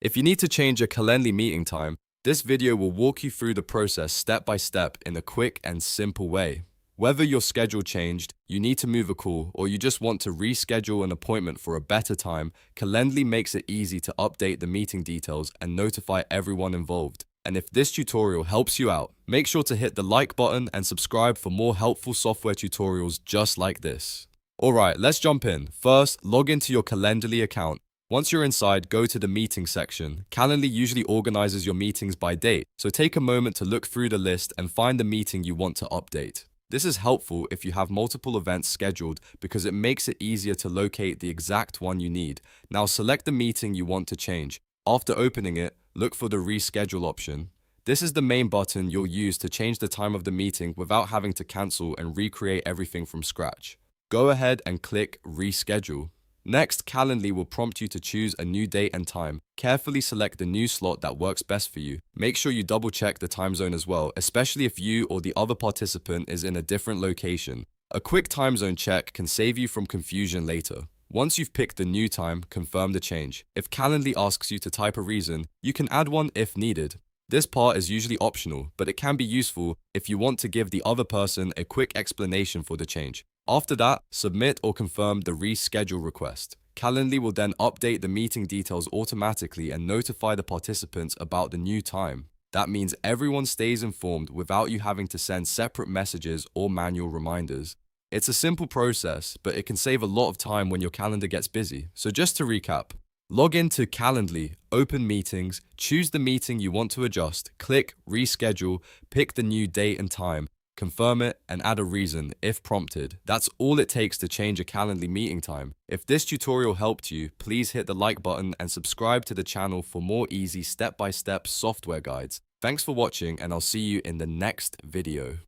If you need to change a Calendly meeting time, this video will walk you through the process step by step in a quick and simple way. Whether your schedule changed, you need to move a call, or you just want to reschedule an appointment for a better time, Calendly makes it easy to update the meeting details and notify everyone involved. And if this tutorial helps you out, make sure to hit the like button and subscribe for more helpful software tutorials just like this. Alright, let's jump in. First, log into your Calendly account. Once you're inside, go to the meetings section. Calendly usually organizes your meetings by date, so take a moment to look through the list and find the meeting you want to update. This is helpful if you have multiple events scheduled because it makes it easier to locate the exact one you need. Now select the meeting you want to change. After opening it, look for the Reschedule option. This is the main button you'll use to change the time of the meeting without having to cancel and recreate everything from scratch. Go ahead and click Reschedule. Next, Calendly will prompt you to choose a new date and time. Carefully select the new slot that works best for you. Make sure you double check the time zone as well, especially if you or the other participant is in a different location. A quick time zone check can save you from confusion later. Once you've picked the new time, confirm the change. If Calendly asks you to type a reason, you can add one if needed. This part is usually optional, but it can be useful if you want to give the other person a quick explanation for the change. After that, submit or confirm the reschedule request. Calendly will then update the meeting details automatically and notify the participants about the new time. That means everyone stays informed without you having to send separate messages or manual reminders. It's a simple process, but it can save a lot of time when your calendar gets busy. So just to recap, log into Calendly, open meetings, choose the meeting you want to adjust, click reschedule, pick the new date and time, confirm it, and add a reason if prompted. That's all it takes to change a Calendly meeting time. If this tutorial helped you, please hit the like button and subscribe to the channel for more easy step-by-step software guides. Thanks for watching, and I'll see you in the next video.